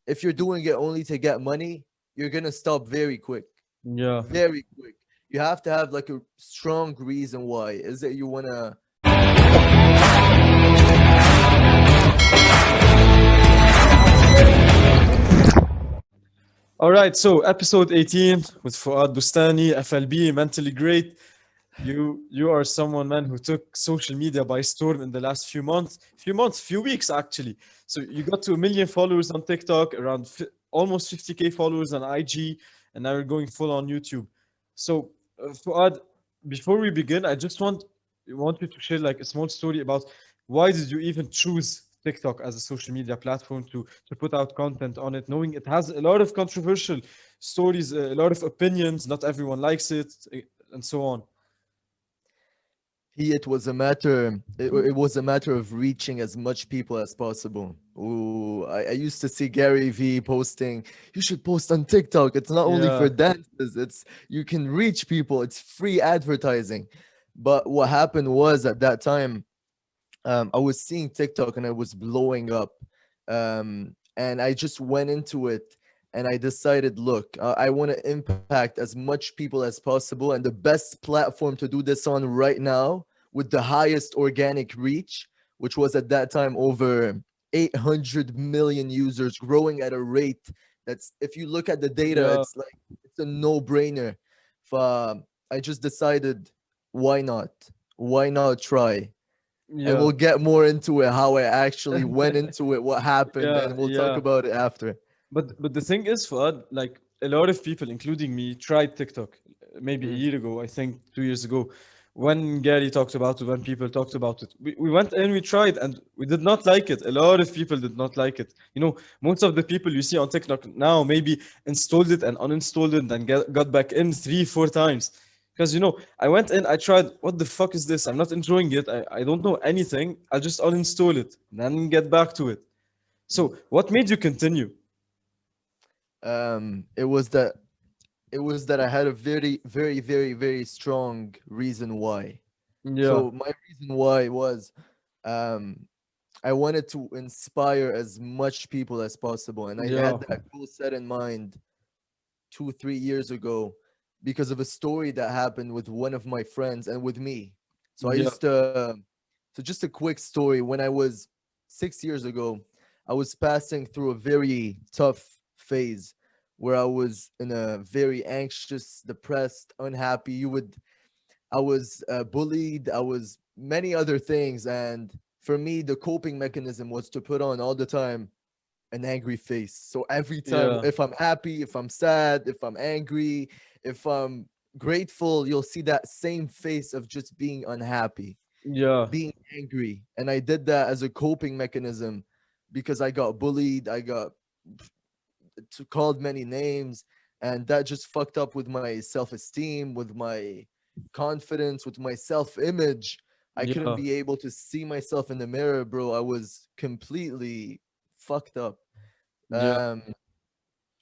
if you're doing it only to get money, you're gonna stop very quick, Yeah. very quick. You have to have like a strong reason why. Is it you wanna? All right, so episode 18 with Fouad Bustani, FLB, mentally great. You are someone, man, who took social media by storm in the last few weeks actually. So you got to a million followers on TikTok, around almost 50K followers on IG, and now you're going full on YouTube. So Fouad, before we begin, I just want you to share like a small story about why did you even choose TikTok as a social media platform to put out content on it, knowing it has a lot of controversial stories, a lot of opinions, not everyone likes it, and so on. It was a matter. It was a matter of reaching as much people as possible. Ooh, I used to see Gary V posting. You should post on TikTok. It's not only for Yeah, dances. It's you can reach people. It's free advertising. But what happened was at that time, I was seeing TikTok and it was blowing up, and I just went into it and I decided, look, I want to impact as much people as possible, and the best platform to do this on right now with the highest organic reach, which was at that time over 800 million users, growing at a rate that's, if you look at the data, yeah, it's like it's a no-brainer. I just decided, why not? Why not try? And yeah, we'll get more into it, how I actually went into it, what happened, yeah, and we'll talk yeah. about it after. But the thing is, Fuad, like a lot of people, including me, tried TikTok maybe a Mm. year ago, I think 2 years ago, when Gary talked about it, when people talked about it. We went and we tried and we did not like it. A lot of people did not like it. You know, most of the people you see on TikTok now maybe installed it and uninstalled it and got back in 3, 4 times. Because, you know, I went in, I tried, what the fuck is this? I'm not enjoying it. I don't know anything. I'll just uninstall it and then get back to it. So, what made you continue? It was that I had a very, very, very, very strong reason why. Yeah. So my reason why was, um, I wanted to inspire as much people as possible, and I Yeah, had that goal set in mind 2, 3 years ago because of a story that happened with one of my friends and with me. So I yeah, used to. So just a quick story. When I was 6 years ago, I was passing through a very tough phase where I was in a very anxious, depressed, unhappy. I was bullied. I was many other things, and for me, the coping mechanism was to put on all the time an angry face. So every time, yeah, if I'm happy, if I'm sad, if I'm angry, if I'm grateful, you'll see that same face of just being unhappy, yeah, being angry. And I did that as a coping mechanism because I got bullied, I got called many names, and that just fucked up with my self-esteem, with my confidence, with my self-image. I couldn't yeah, be able to see myself in the mirror, bro. I was completely fucked up. yeah, um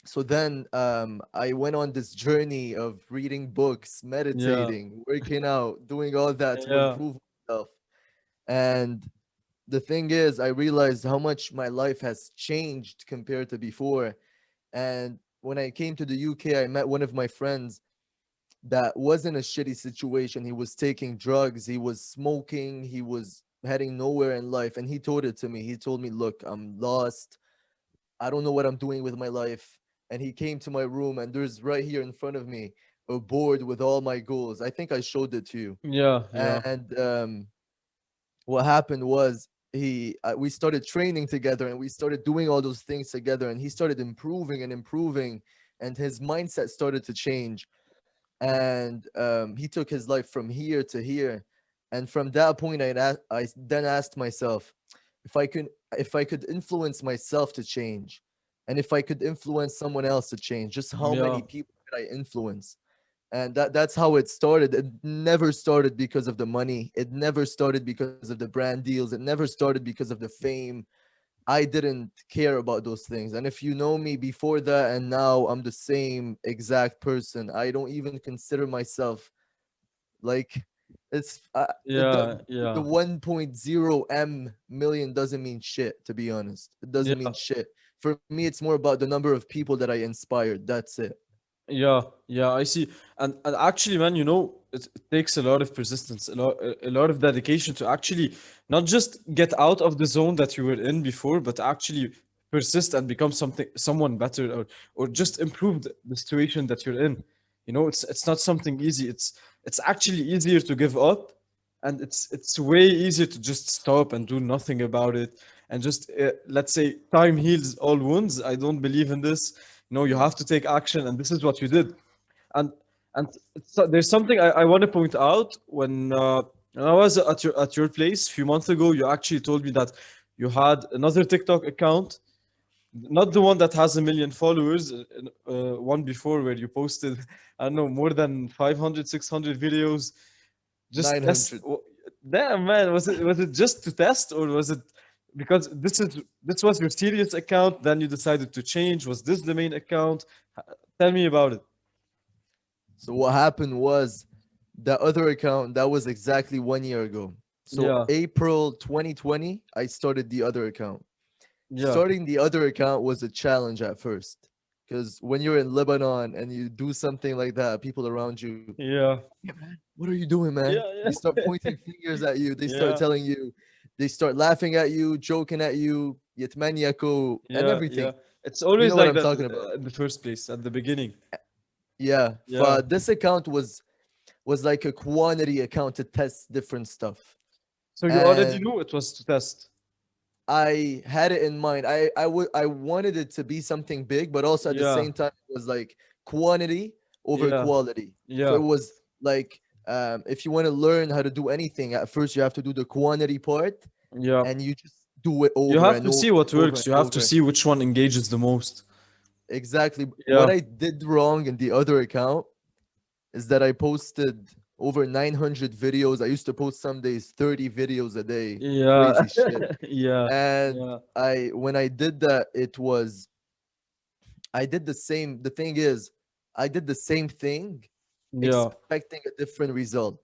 so then I went on this journey of reading books, yeah, meditating, working out, doing all that to yeah, improve myself. And the thing is, I realized how much my life has changed compared to before. And when I came to the UK, I met one of my friends that was in a shitty situation. He was taking drugs, he was smoking, he was heading nowhere in life. And he told it to me. He told me, look, I'm lost. I don't know what I'm doing with my life. And he came to my room, and there's right here in front of me a board with all my goals. I think I showed it to you. yeah, yeah, And what happened was we started training together, and we started doing all those things together, and he started improving and improving, and his mindset started to change. And he took his life from here to here. And from that point, I then asked myself, if I could if I could influence myself to change, and if I could influence someone else to change, just how yeah, many people could I influence? And that's how it started. It never started because of the money. It never started because of the brand deals. It never started because of the fame. I didn't care about those things. And if you know me before that and now, I'm the same exact person. I don't even consider myself like it's yeah, the yeah, 1.0 million doesn't mean shit, to be honest. It doesn't yeah, mean shit. For me, it's more about the number of people that I inspired. That's it. Yeah, yeah, I see. And actually, man, it takes a lot of persistence, a lot of dedication to actually not just get out of the zone that you were in before, but actually persist and become someone better, or just improve the situation that you're in. It's not something easy. It's actually easier to give up, and it's way easier to just stop and do nothing about it, and just let's say time heals all wounds. I don't believe in this. You have to take action, and this is what you did. And and there's something I want to point out. When I was at your place a few months ago, you actually told me that you had another TikTok account, not the one that has 1 million followers, one before where you posted, I don't know, more than 500, 600 videos. Just test. 900. Damn, man, was it just to test, or was it because this was your serious account? Then you decided to change. Was this the main account? Tell me about it. So what happened was the other account that was exactly 1 year ago. So Yeah, April 2020, I started the other account. yeah, Starting the other account was a challenge at first because when you're in Lebanon and you do something like that, people around you, yeah, yeah, man, what are you doing, man? They yeah, start pointing fingers at you. They start yeah, telling you, they start laughing at you, joking at you, yetmaniako, and yeah, everything. yeah. It's You always know what like I'm that talking about. in the first place, at the beginning. Yeah. Yeah. This account was like a quantity account to test different stuff. So you already And knew it was to test. I had it in mind. I wanted it to be something big, but also at the Yeah, same time it was like quantity over yeah, quality. So yeah, it was like if you want to learn how to do anything, at first you have to do the quantity part, yeah. and you just do it You over have and to over see what and over works. and You have to over. see which one engages the most. Exactly. What Yeah, I did wrong in the other account is that I posted over 900 videos. I used to post some days 30 videos a day. yeah, Crazy shit. yeah, And yeah, I when I did that, I did the same. The thing is, I did the same thing, yeah, expecting a different result.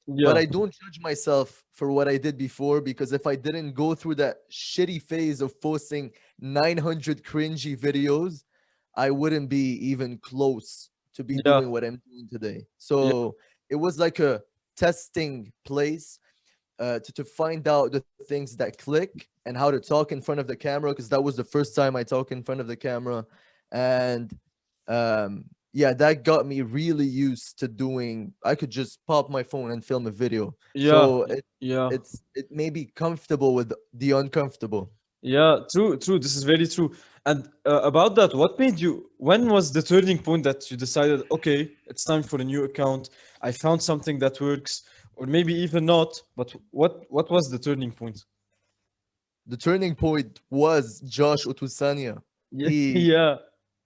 But yeah, I don't judge myself for what I did before, because if I didn't go through that shitty phase of posting 900 cringy videos, I wouldn't be even close to be yeah, doing what I'm doing today. yeah, So it was like a testing place to find out the things that click and how to talk in front of the camera, because that was the first time I talk in front of the camera. And yeah, that got me really used to doing, I could just pop my phone and film a video. yeah, So yeah, it may be comfortable with the uncomfortable. yeah. True, true. This is very true. And about that, what made you? When was the turning point that you decided, okay, it's time for a new account? I found something that works, or maybe even not. But what was the turning point? The turning point was Josh Otusanya. Yeah, He yeah,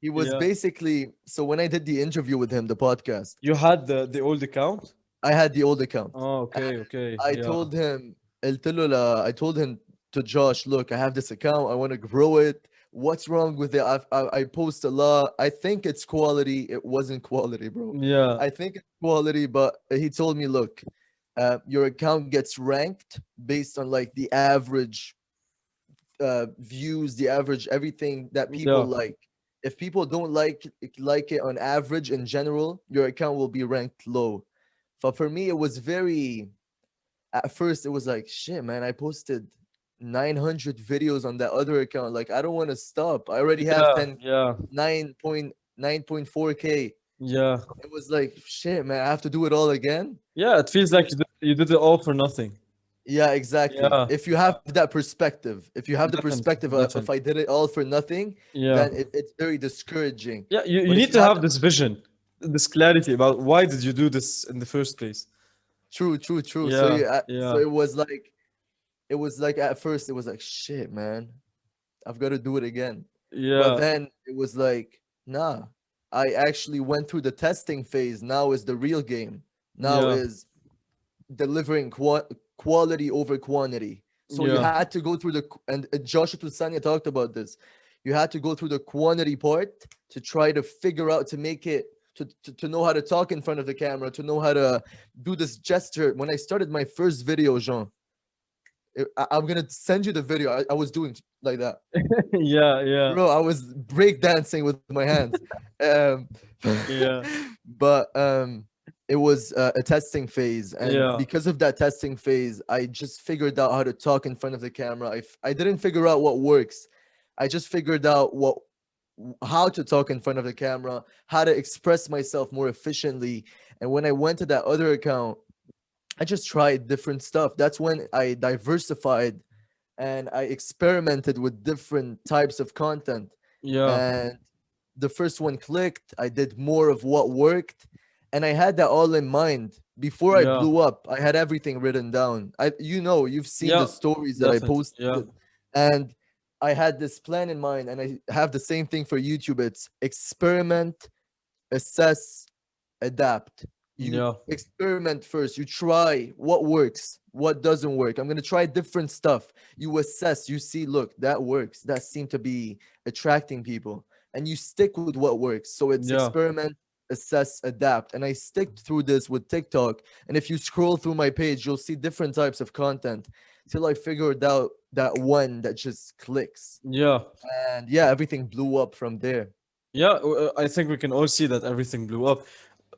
he was yeah. basically, so when I did the interview with him, the podcast, You had the old account? I had the old account. Oh, And okay, okay, I yeah, told him, I told him to Josh, look, I have this account. I want to grow it. What's wrong with it? I post a lot. I think it's quality. It wasn't quality, bro. yeah, I think it's quality, but he told me, look, your account gets ranked based on like the average views, the average everything that people yeah, like. If people don't like it on average in general, your account will be ranked low. But for me, it was very, at first it was like, shit, man, I posted 900 videos on that other account. Like, I don't want to stop. I already have yeah, 10 yeah, 9.4k. yeah, It was like, shit, man, I have to do it all again. yeah. It feels It like was, you did it all for nothing. yeah, exactly. Yeah, If you have that perspective, if you have the definitely, perspective of, if I definitely. did it all for nothing, Yeah, then it's very discouraging. yeah. You But if need you to have have the this vision, this clarity about why did you do this in the first place. true, true, true. So Yeah, yeah, so yeah, it was like at first it was like, shit, man, I've got to do it again. But yeah, then it was like, nah, I actually went through the testing phase. Now is the real game. Now yeah, is delivering quality over quantity. So you yeah, had to go through and Joshua Tusanya talked about this. You had to go through the quantity part to try to figure out to make it to know how to talk in front of the camera, to know how to do this gesture. When I started my first video, Jean, I'm gonna send you the video. I was doing like that, Yeah, yeah, bro. I was break dancing with my hands. Um, yeah, but it was a testing phase, and yeah, because of that testing phase, I just figured out how to talk in front of the camera. I didn't figure out what works. I just figured out how to talk in front of the camera, how to express myself more efficiently. And when I went to that other account, I just tried different stuff. That's when I diversified and I experimented with different types of content. yeah, And the first one clicked. I did more of what worked. And I had that all in mind. Before I yeah, blew up, I had everything written down. You've seen the yeah, stories that I definitely. Yeah, posted. And I had this plan in mind. And I have the same thing for YouTube. It's experiment, assess, adapt. You yeah, experiment first. You try what works, what doesn't work. I'm gonna try different stuff. You assess. You see, look, that works. That seemed to be attracting people, and you stick with what works. So it's yeah, experiment, assess, adapt. And I stick through this with TikTok. And if you scroll through my page, you'll see different types of content till I figured out that one that just clicks. yeah. And yeah, everything blew up from there. Yeah, I think we can all see that everything blew up.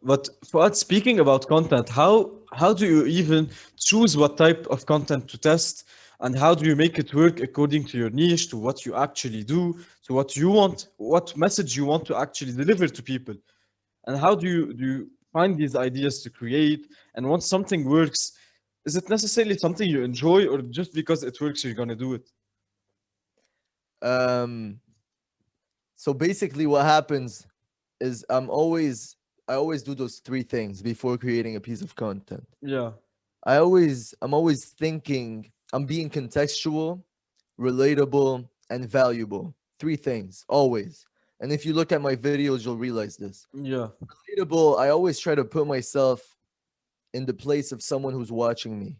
But Fuad, speaking about content, how do you even choose what type of content to test, and how do you make it work according to your niche, to what you actually do, to what you want, what message you want to actually deliver to people, and how do you find these ideas to create? And once something works, is it necessarily something you enjoy, or just because it works you're gonna do it? Um, so basically, what happens is I always do those three things before creating a piece of content. Yeah, I'm always thinking I'm being contextual, relatable, and valuable. Three things, always. And if you look at my videos, you'll realize this. yeah, Relatable, I always try to put myself in the place of someone who's watching me.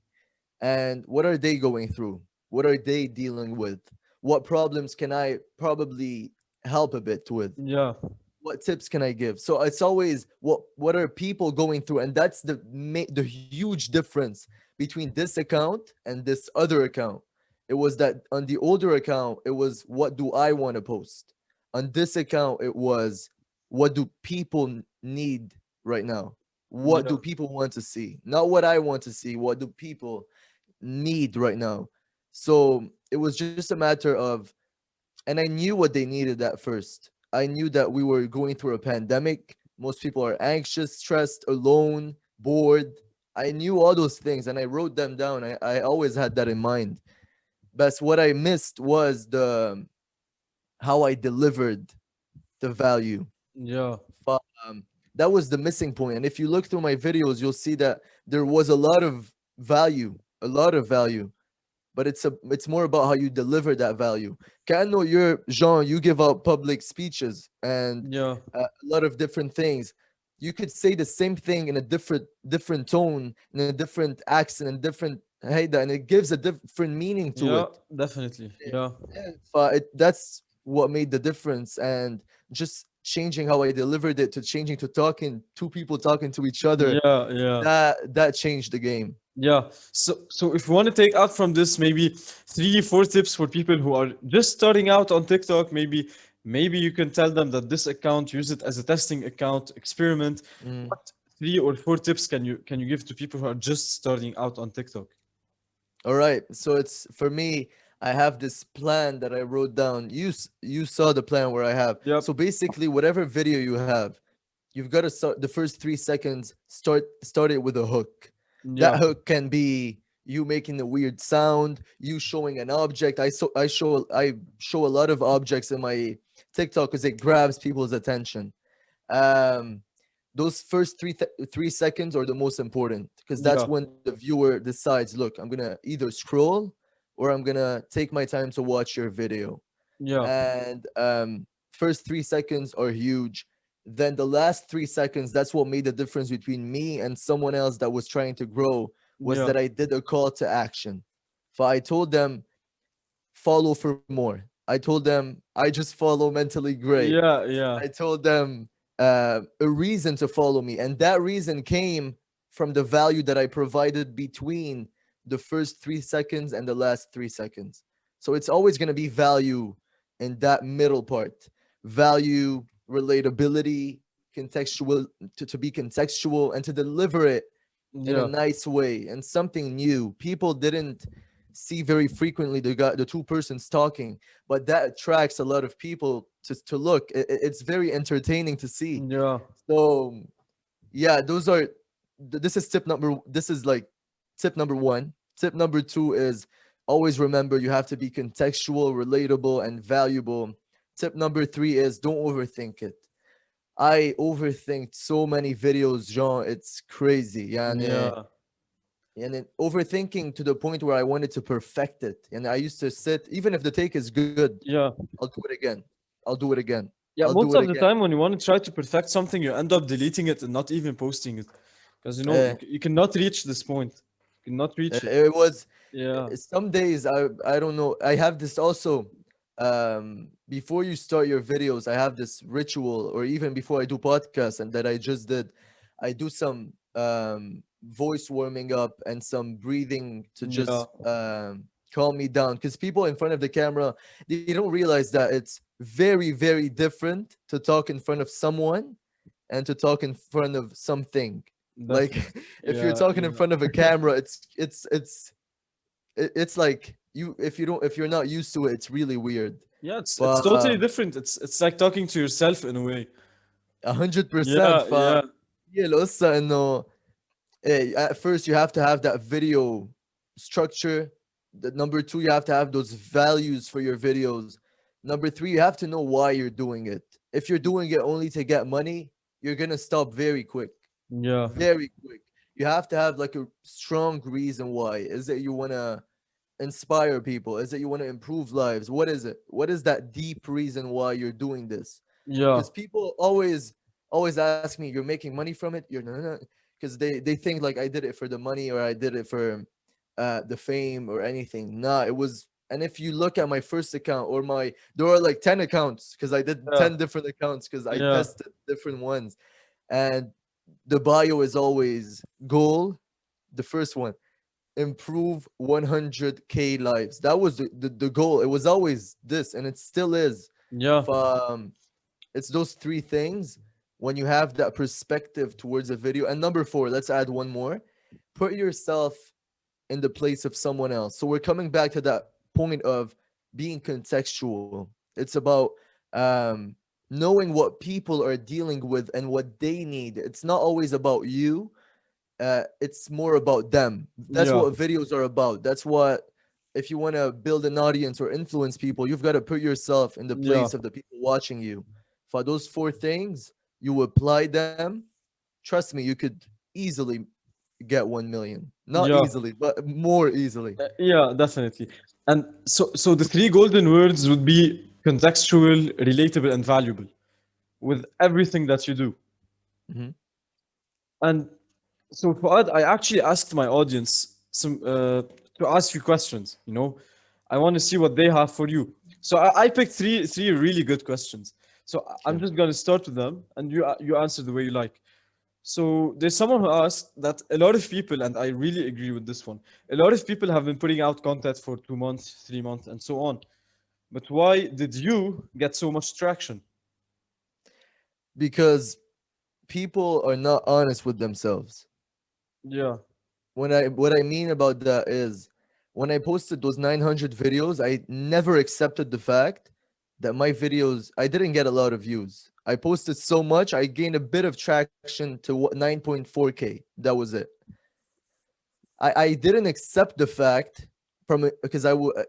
And what are they going through? What are they dealing with? What problems can I probably help a bit with? yeah, What tips can I give? So it's always what are people going through, and that's the huge difference between this account and this other account. It was that on the older account, it was what do I want to post. On this account, it was what do people need right now. What yeah, do people want to see? Not what I want to see. What do people need right now? So it was just a matter of, and I knew what they needed at first. I knew that we were going through a pandemic. Most people are anxious, stressed, alone, bored. I knew all those things and I wrote them down. I always had that in mind. But what I missed was the how I delivered the value. yeah, Fu- Um, that was the missing point. And if you look through my videos, you'll see that there was a lot of value, but it's more about how you deliver that value. كأنه you're Jean, you give out public speeches and yeah, a lot of different things. You could say the same thing in a different tone, in a different accent, and different هيدا, and it gives a different meaning to yeah, it. definitely. Yeah, Yeah, that's what made the difference, and just changing how I delivered it to changing to talking two people talking to each other, yeah, yeah. that changed the game. Yeah. So if you want to take out from this maybe 3, 4 tips for people who are just starting out on TikTok, maybe you can tell them that this account, use it as a testing account, experiment. Mm. What 3 or 4 tips can you give to people who are just starting out on TikTok? All right. So it's for me, I have this plan that I wrote down. You saw the plan where I have. Yep. So basically, whatever video you have, you've got to start the first 3 seconds, start it with a hook. That Yeah. hook can be you making a weird sound, you showing an object. I show a lot of objects in my TikTok because it grabs people's attention. Um, those first 3 seconds are the most important because that's Yeah. when the viewer decides, look, I'm gonna either scroll or I'm gonna take my time to watch your video. Yeah. And first 3 seconds are huge. Then the last 3 seconds, that's what made the difference between me and someone else that was trying to grow, was Yeah. that I did a call to action. So I told them, follow for more. I told them, I just follow mentally great. Yeah. Yeah. I told them a reason to follow me. And that reason came from the value that I provided between the first 3 seconds and the last 3 seconds. So it's always going to be value in that middle part. Value, relatability, contextual, to be contextual and to deliver it in a Yeah. nice way and something new. People didn't see very frequently the two persons talking, but that attracts a lot of people to look. It's very entertaining to see. Yeah. So yeah, those are this is this is like tip number one. Tip number two is always remember you have to be contextual, relatable, and valuable. Tip number three is don't overthink it. I overthink so many videos, Jean. It's crazy. يعني Yeah. and then overthinking to the point where I wanted to perfect it. And I used to sit, even if the take is good, Yeah. I'll do it again. I'll do it again. Yeah. I'll do Most it of the again. time, when you want to try to perfect something, you end up deleting it and not even posting it because Uh, you cannot reach this point. You cannot reach it. it was Yeah. some days I don't know. I have this also. Before you start your videos, I have this ritual, or even before I do podcasts, and that I just did, I do some voice warming up and some breathing to Yeah. just calm me down. Because people in front of the camera, they don't realize that it's very, very different to talk in front of someone and to talk in front of something. Like Definitely. if you're Yeah. talking in Yeah. front of a camera, it's like if you're not used to it, it's really weird. Yeah. It's But totally different. It's like talking to yourself in a way. 100%. Yeah. Yeah. هي القصة انه at first you have to have that video structure. The number two, you have to have those values for your videos. Number three, you have to know why you're doing it. If you're doing it only to get money, you're gonna stop very quick. Yeah. Very quick. You have to have like a strong reason why. Is it you wanna inspire people? Is it you want to improve lives? What is it? What is that deep reason why you're doing this? Yeah. Because people always ask me, "You're making money from it?" You're no, because they think like I did it for the money or I did it for the fame or anything. Nah, it was. And if you look at my first account or there are like 10 accounts because I did Yeah. 10 different accounts because I Yeah. tested different ones, and the bio is always goal. The first one, improve 100K lives. That was the goal. It was always this, and it still is. Yeah. It's those three things when you have that perspective towards a video. And number four, let's add one more. Put yourself in the place of someone else. So we're coming back to that point of being contextual. It's about um, knowing what people are dealing with and what they need. It's not always about you, it's more about them. That's Yeah. what videos are about. That's what, if you want to build an audience or influence people, you've got to put yourself in the Yeah. place of the people watching you. For those four things, you apply them. Trust me, you could easily get 1 million. Not Yeah. easily, but more easily. Yeah, definitely. And so the three golden words would be contextual, relatable, and valuable with everything that you do. Mhm. And so, Fuad, I actually asked my audience to ask you questions. I want to see what they have for you. So I picked three really good questions. So I'm Okay. just gonna start with them, and you answer the way you like. So there's someone who asked that a lot of people, and I really agree with this one. A lot of people have been putting out content for 2 months, 3 months, and so on. But why did you get so much traction? Because people are not honest with themselves. Yeah, What I mean about that is when I posted those 900 videos, I never accepted the fact that my videos I didn't get a lot of views. I posted so much, I gained a bit of traction to 9.4K. That was it. I didn't accept the fact from it because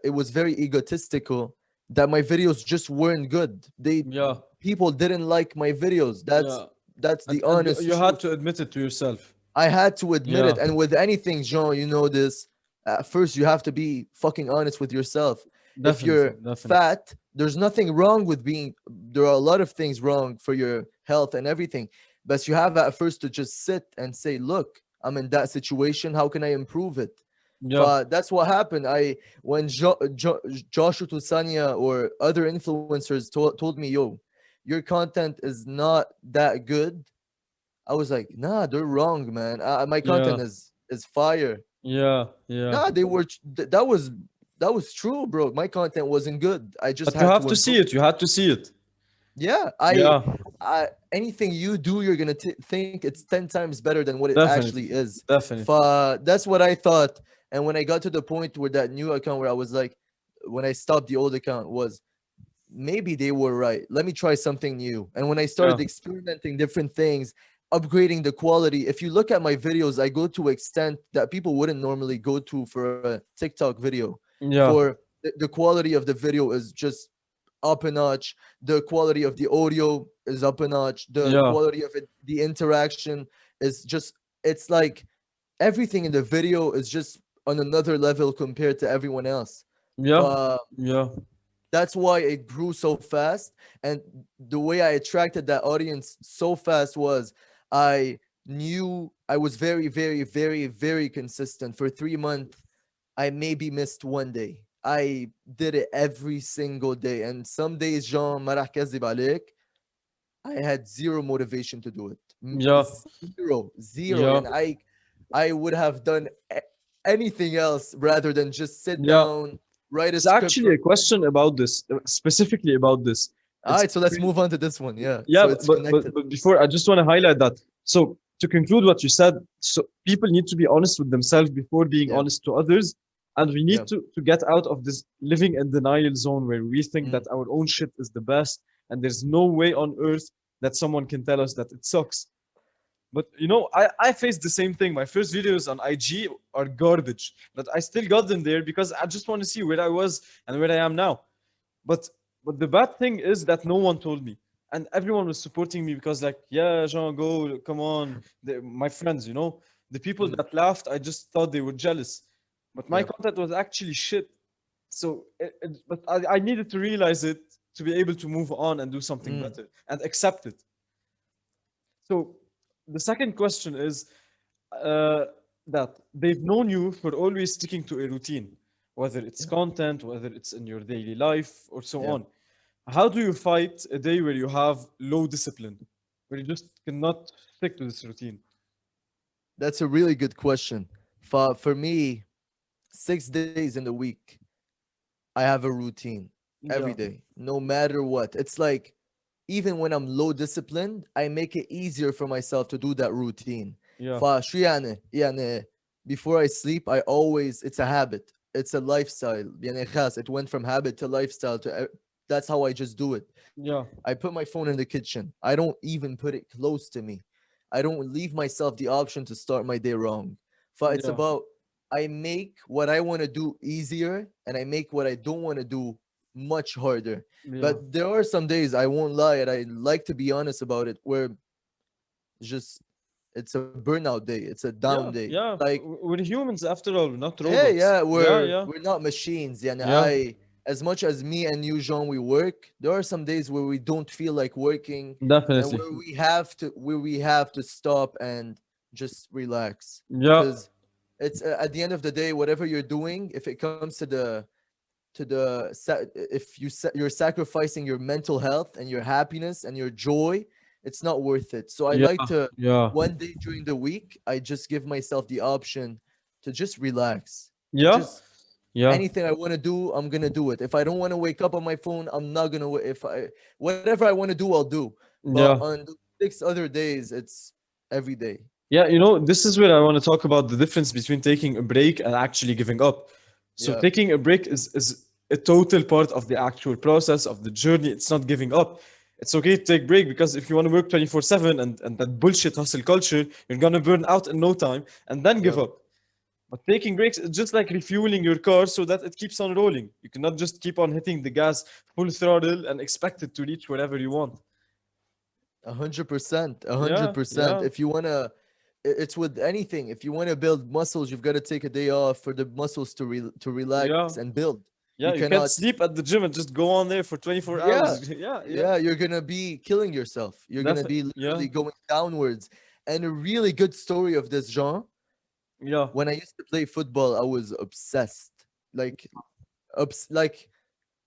it was very egotistical that my videos just weren't good. yeah, People didn't like my videos. yeah. That's the And you honest had truth. to admit it to yourself. I had to admit Yeah, it. And with anything, Jean, you know this. At first, you have to be fucking honest with yourself. If definitely, you're definitely. fat, there's nothing wrong with being, there are a lot of things wrong for your health and everything. But you have at first to just sit and say, look, I'm in that situation. How can I improve it? Yeah, That's what happened. When Joshua Tusania or other influencers told me, yo, your content is not that good, I was like, nah, they're wrong, man. My yeah, content is fire. Yeah, yeah. Nah, they were. That was true, bro. My content wasn't good. I just But you had have to to see improve. it. You had to see it. Yeah, Yeah, anything you do, you're gonna think it's 10 times better than what it actually definitely, is. definitely. That's what I thought. And when I got to the point where that new account, where I was like, when I stopped the old account, was maybe they were right. Let me try something new. And when I Yeah, started experimenting different things, upgrading the quality, if you look at my videos, I go to extent that people wouldn't normally go to for a TikTok video. yeah, For the quality of the video is just up a notch. The quality of the audio is up a notch. The yeah, quality of it, the interaction is just, it's like everything in the video is just on another level compared to everyone else. yeah, For yeah, that's why it grew so fast. And the way I attracted that audience so fast was I knew I was very, very, very, very consistent. For 3 months, I maybe missed one day. I did it every single day. And some days, Jean, ما راح كذب عليك, I had zero motivation to do it. yeah, Zero, zero. yeah, And I would have done anything else rather than just sit yeah. down, write a It's script actually for. a question about this, specifically about this. All It's right, so let's move on to this one. Yeah. Yeah, So it's but, connected. but before, I just want to highlight that. So to conclude what you said, so people need to be honest with themselves before being Yeah. honest to others, and we Yeah. need to get out of this living in denial zone where we think that Mm, our own shit is the best, and there's no way on earth that someone can tell us that it sucks. But I faced the same thing. My first videos on IG are garbage, but I still got them there because I just want to see where I was and where I am now. But but the bad thing is that no one told me, and everyone was supporting me because like, yeah, Jean, go, come on. My friends, the people mm, that laughed, I just thought they were jealous, but my yeah. content was actually shit. So, but I needed to realize it to be able to move on and do something Mm, better and accept it. So the second question is uh, that they've known you for always sticking to a routine, whether it's yeah. content, whether it's in your daily life, or so Yeah. on. How do you fight a day where you have low discipline, where you just cannot stick to this routine? That's a really good question. For me, 6 days in the week, I have a routine every Yeah, day, no matter what. It's like even when I'm low disciplined, I make it easier for myself to do that routine. yeah, فشو يعني before I sleep, I always, it's a habit. It's a lifestyle. يعني خلاص, it went from habit to lifestyle that's how I just do it. yeah, I put my phone in the kitchen. I don't even put it close to me. I don't leave myself the option to start my day wrong. It's yeah, about, I make what I want to do easier and I make what I don't want to do much harder. yeah, But there are some days, I won't lie, and I like to be honest about it, where just it's a burnout day. It's a down yeah, day. yeah. Like, We're humans after all, we're not yeah, robots. yeah, Yeah, we're yeah, we're not machines. Yeah, and yeah, as much as me and you, Jean, we work, there are some days where we don't feel like working, and definitely. where we have to stop and just relax. Yeah, Because it's at the end of the day, whatever you're doing, if it comes if you're sacrificing your mental health and your happiness and your joy, it's not worth it. So I yeah, like to, yeah, one day during the week, I just give myself the option to just relax, to yeah, just, yeah, anything I want to do, I'm gonna do it. If I don't want to wake up on my phone, I'm not gonna if I whatever I want to do, I'll do. But yeah. on the 6 other days, it's every day. Yeah, this is where I want to talk about the difference between taking a break and actually giving up. So Yeah. taking a break is a total part of the actual process of the journey. It's not giving up. It's okay to take break because if you want to work 24/7 and that bullshit hustle culture, you're gonna burn out in no time and then give Yep. up. But taking breaks is just like refueling your car so that it keeps on rolling. You cannot just keep on hitting the gas full throttle and expect it to reach wherever you want. 100%. a hundred Yeah, percent. yeah, If you wanna, it's with anything. If you wanna build muscles, you've got to take a day off for the muscles to relax yeah. and build. You Yeah, you cannot. can't sleep at the gym and just go on there for 24 Yeah, hours. Yeah, yeah, yeah. You're gonna be killing yourself. You're gonna definitely. be Yeah, literally going downwards. And a really good story of this, Jean. yeah, When I used to play football, I was obsessed. Like, like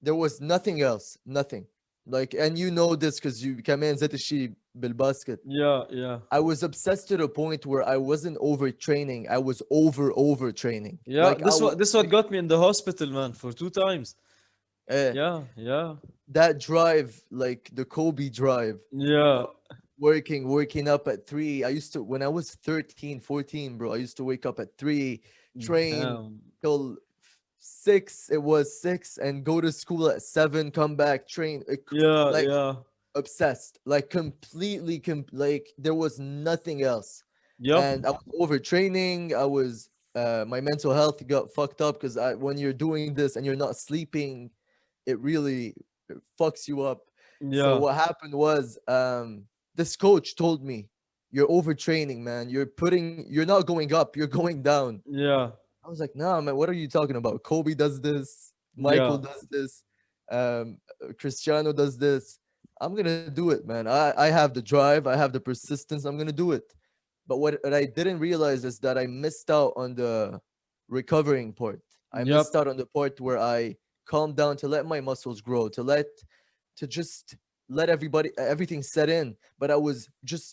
there was nothing else. Nothing. Like, and you know this because you كمان ذات الشيء بالباسكت. Yeah, yeah. I was obsessed to the point where I wasn't overtraining. I was overtraining. Yeah, Like I was this what got me in the hospital, man, for 2 times. uh, Yeah, yeah, that drive, like the Kobe drive, yeah. working up at 3. I used to, when I was 13, 14, bro, I used to wake up at 3, train Damn. till 6. It was 6, and go to school at 7, come back, train. Yeah, Like yeah. obsessed, like completely like there was nothing else. Yep. And I was overtraining. I was my mental health got fucked up because when you're doing this and you're not sleeping, it really fucks you up. So Yeah, what happened was this coach told me, you're overtraining, man. You're not going up, you're going down. yeah, I was like, nah, man, what are you talking about? Kobe does this, Michael yeah, does this, Cristiano does this. I'm gonna do it, man. I have the drive, I have the persistence, I'm gonna do it. But what I didn't realize is that I missed out on the recovering part. I yep. missed out on the part where I calmed down to let my muscles grow, to just let everything set in. But I was just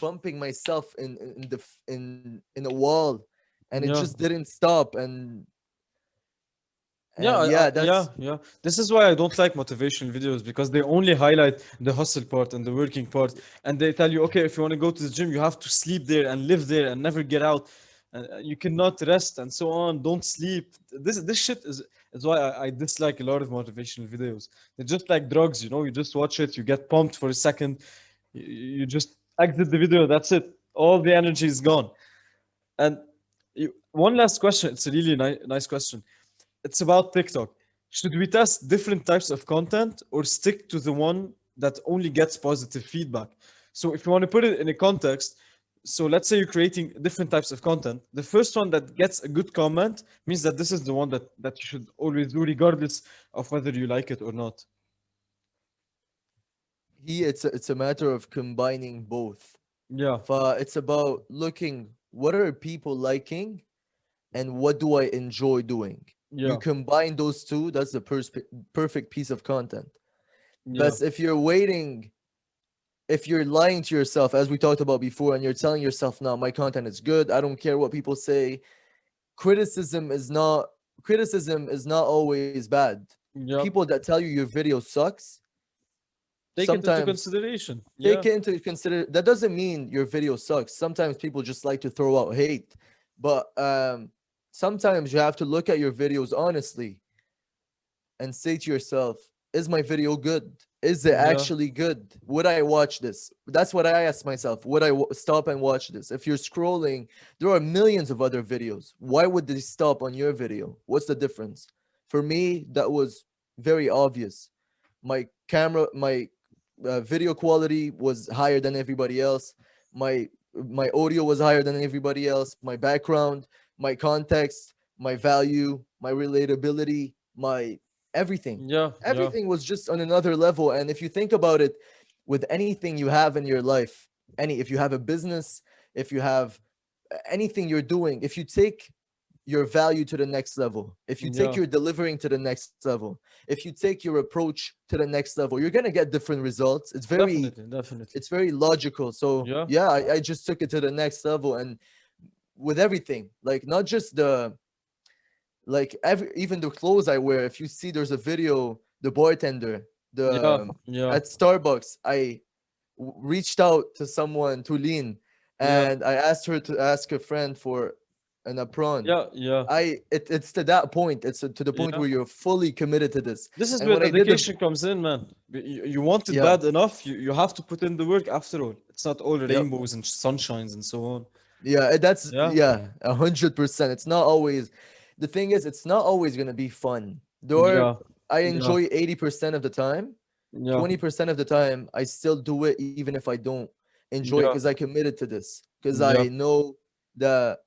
bumping myself in a wall, and it Yeah. just didn't stop. And Yeah, yeah, yeah, that's yeah. This is why I don't like motivational videos because they only highlight the hustle part and the working part, and they tell you, okay, if you want to go to the gym, you have to sleep there and live there and never get out, and you cannot rest and so on. Don't sleep. This shit is why I dislike a lot of motivational videos. They're just like drugs, you know. You just watch it, you get pumped for a second, you just exit the video. That's it. All the energy is gone. And one last question. It's a really nice question. It's about TikTok. Should we test different types of content or stick to the one that only gets positive feedback? So, if you want to put it in a context, so let's say you're creating different types of content. The first one that gets a good comment means that this is the one that you should always do, regardless of whether you like it or not. it's a matter of combining both. Yeah, It's about looking what are people liking and what do I enjoy doing. You yeah, combine those two, that's the perfect piece of content. yeah, But if you're lying to yourself, as we talked about before, and you're telling yourself, no, my content is good, I don't care what people say, criticism is not always bad. yeah. People that tell you your video sucks, Take it into sometimes consideration. take Yeah, it into consider. That doesn't mean your video sucks. Sometimes people just like to throw out hate, but sometimes you have to look at your videos honestly and say to yourself, is my video good? Is it yeah, actually good? Would I watch this? That's what I ask myself. Would I stop and watch this? If you're scrolling, there are millions of other videos. Why would they stop on your video? What's the difference? For me, that was very obvious. My video quality was higher than everybody else. My audio was higher than everybody else. My background, my context, my value, my relatability, my everything. yeah, yeah, Everything was just on another level. And if you think about it, with anything you have in your life, if you have a business, if you have anything you're doing, if you take your value to the next level, if you take yeah. your delivering to the next level, if you take your approach to the next level, you're going to get different results. Definitely, definitely. It's very logical. So Yeah, yeah, I just took it to the next level. And with everything, like not just the like even the clothes I wear. If you see, there's a video, the bartender, yeah, yeah, at Starbucks, I reached out to someone, to Lean, yeah, and I asked her to ask a friend for an apron. yeah, yeah, It's to that point. It's to the point yeah. where you're fully committed to this. This is And where when I did the dedication comes in, man. You want it yeah, bad enough, you have to put in the work after all. It's not all yep, rainbows and sunshines and so on. yeah, that's Yeah, yeah, 100%. It's not always. The thing is, it's not always gonna be fun. yeah, I yeah, enjoy 80% of the time. yeah, 20% of the time, I still do it even if I don't enjoy it yeah, because I committed to this. Because yeah, I know that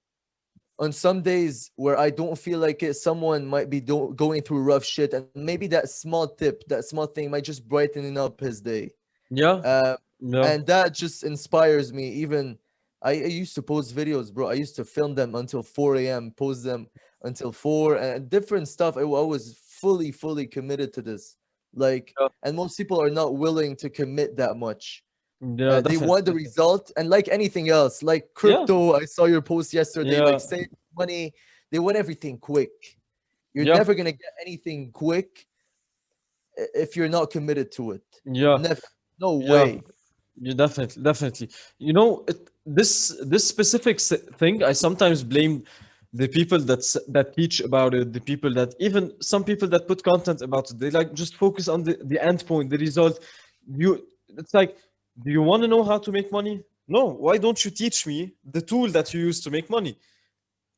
on some days where I don't feel like it, someone might be going through rough shit, and maybe that small tip, that small thing might just brighten up his day. yeah, Uh, yeah, and that just inspires me. Even I used to post videos, bro. I used to film them until 4 a.m., post them until 4, and different stuff. I was fully committed to this. Like, yeah, and most people are not willing to commit that much. Yeah, They definitely, want the definitely. result, and like anything else, like Yeah, crypto, I saw your post yesterday, yeah, like save money. They want everything quick. You're yeah, never gonna get anything quick if you're not committed to it. yeah, Never. No yeah. way. You definitely, definitely. This specific thing, I sometimes blame the people that teach about it, the people that even some people that put content about it. They like just focus on the end point, the result. You, it's like, do you want to know how to make money? No. Why don't you teach me the tool that you use to make money?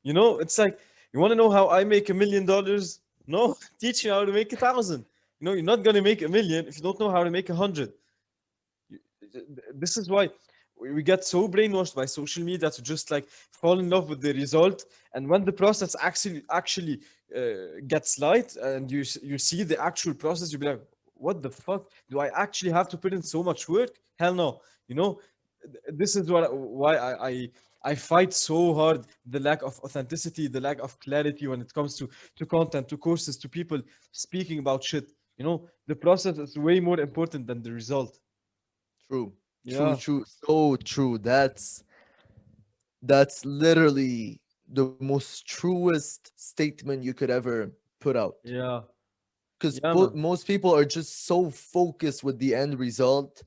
It's like, you want to know how I make $1 million? No, teach you how to make 1,000. You're not gonna make 1 million if you don't know how to make 100. You- this is why we get so brainwashed by social media to just like fall in love with the result, and when the process actually gets light and you see the actual process, you'll be like, what the fuck, do I actually have to put in so much work? Hell no. you know this is why I fight so hard the lack of authenticity, the lack of clarity when it comes to content, to courses, to people speaking about shit. The process is way more important than the result. True. True, Yeah, true. So true. That's literally the most truest statement you could ever put out. yeah, Because yeah, man. most people are just so focused with the end result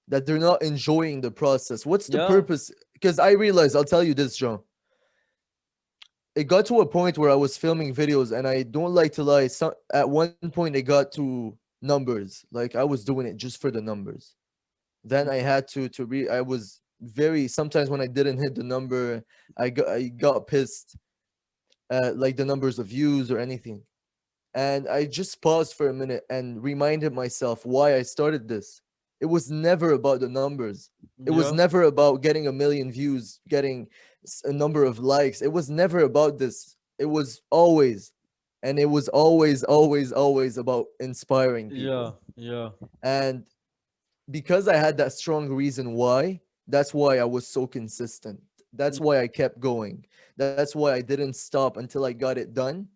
that they're not enjoying the process. What's the Yeah, purpose? Because I realized, I'll tell you this, John. It got to a point where I was filming videos, and I don't like to lie. At one point, it got to numbers. Like I was doing it just for the numbers. Then I had to I was very, sometimes when I didn't hit the number, I got pissed at like the numbers of views or anything. And I just paused for a minute and reminded myself why I started this. It was never about the numbers. It was yeah, never about getting a million views, getting a number of likes. It was never about this. It was always, and it was always, always, always about inspiring yeah, people. yeah, And because I had that strong reason why, that's why I was so consistent. That's why I kept going. That's why I didn't stop until I got it done,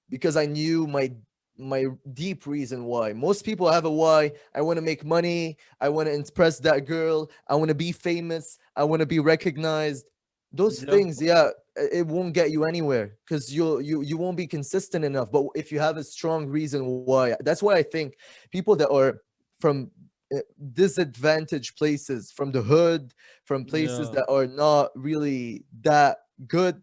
because I knew my deep reason why. Most people have a why. I want to make money. I want to impress that girl. I want to be famous. I want to be recognized. Those yeah, things, yeah, it won't get you anywhere because you won't be consistent enough. But if you have a strong reason why, that's why I think people that are from disadvantaged places, from the hood, from places yeah, that are not really that good,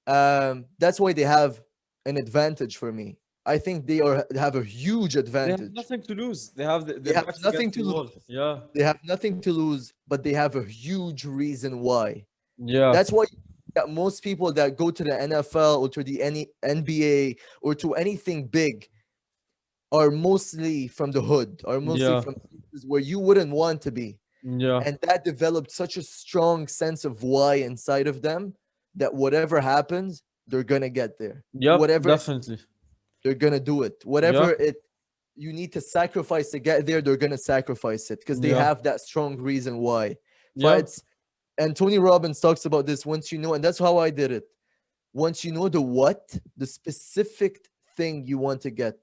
that's why they have an advantage for me. I think they have a huge they have advantage. nothing to lose. They have They their have backs nothing against to the wall. lose. Yeah, They have nothing to lose, but they have a huge reason why. yeah, That's why that most people that go to the NFL or to the any NBA or to anything big are mostly from the hood, are mostly yeah, from places where you wouldn't want to be. yeah, And that developed such a strong sense of why inside of them that whatever happens, they're gonna get there. yep, Whatever, definitely. they're gonna do it. Yeah, Whatever it you need to sacrifice to get there, they're gonna sacrifice it because they yeah, have that strong reason why. yeah, It's and Tony Robbins talks about this. Once you know, and that's how I did it. Once you know the what, the specific thing you want to get,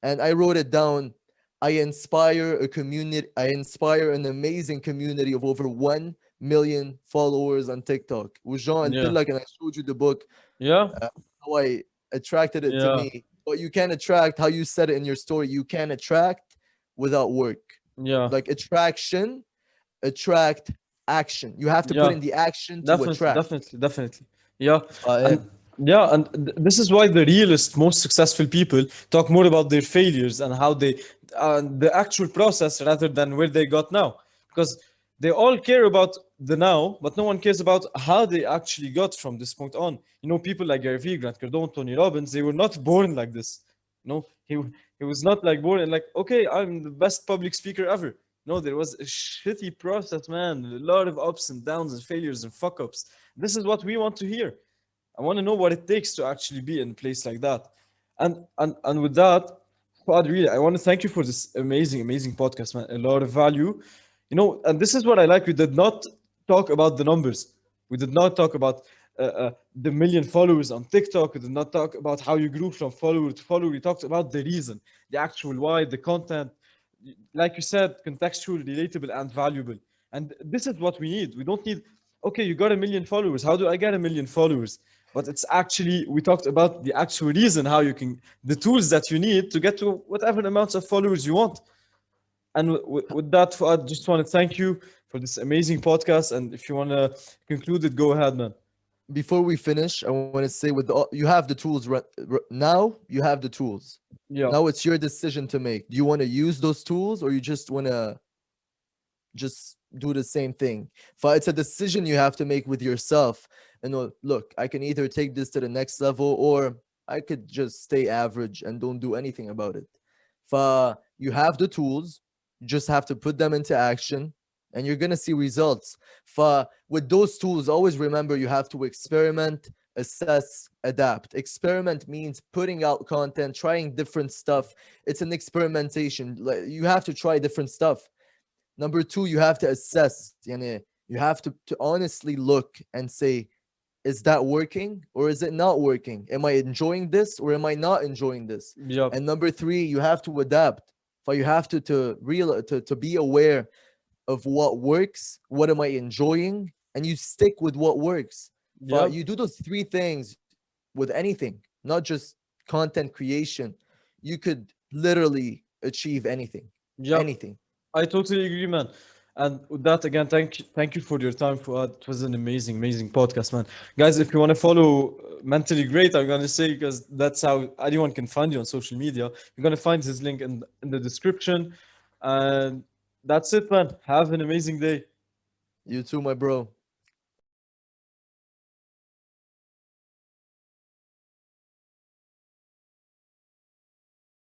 and I wrote it down. I inspire a community. I inspire an amazing community of over 1 million followers on TikTok. وجان قلت yeah, لك, and I showed you the book, yeah, how I attracted it to yeah, me. But you can attract, how you said it in your story, you can attract without work. yeah, Like attraction, attract action. You have to put yeah. in the action to Definitely, attract. definitely, definitely. Yeah, Yeah. and yeah, and this is why the realest, most successful people talk more about their failures and how they, the actual process rather than where they got now, because they all care about the now, but no one cares about how they actually got from this point on. People like Gary Vee, Grant Cardone, Tony Robbins, they were not born like this. He was not like born and like, okay, I'm the best public speaker ever. No, there was a shitty process, man. A lot of ups and downs and failures and fuck ups. This is what we want to hear. I want to know what it takes to actually be in a place like that. And with that, Fuad, really, I want to thank you for this amazing, amazing podcast, man. A lot of value. And this is what I like. We did not talk about the numbers. We did not talk about the million followers on TikTok. We did not talk about how you grew from follower to follower. We talked about the reason, the actual why, the content, like you said, contextual, relatable, and valuable. And this is what we need. We don't need, okay, you got a million followers. How do I get a million followers? But it's actually, we talked about the actual reason how you can, the tools that you need to get to whatever amounts of followers you want. And with that, I just want to thank you for this amazing podcast. And if you want to conclude it, go ahead, man. Before we finish, I want to say you have the tools now. You have the tools. Yeah. Now it's your decision to make. Do you want to use those tools, or you just want to just do the same thing? But it's a decision you have to make with yourself. And look, I can either take this to the next level, or I could just stay average and don't do anything about it. You have the tools, you just have to put them into action, and you're gonna see results. With those tools, always remember you have to experiment, assess, adapt. Experiment means putting out content, trying different stuff. It's an experimentation. Like, you have to try different stuff. Number two, you have to assess. You have to honestly look and say, is that working or is it not working? Am I enjoying this or am I not enjoying this? Yep. And number three, you have to adapt. But you have to be aware of what works, what am I enjoying, and you stick with what works. But Yep. you do those three things with anything, not just content creation. You could literally achieve anything. Yep. Anything. I totally agree, man. And with that, again, thank you for your time, Fouad. It was an amazing, amazing podcast, man. Guys, if you want to follow Mentally Great, I'm gonna say, because that's how anyone can find you on social media. You're gonna find his link in the description. And that's it, man. Have an amazing day. You too, my bro.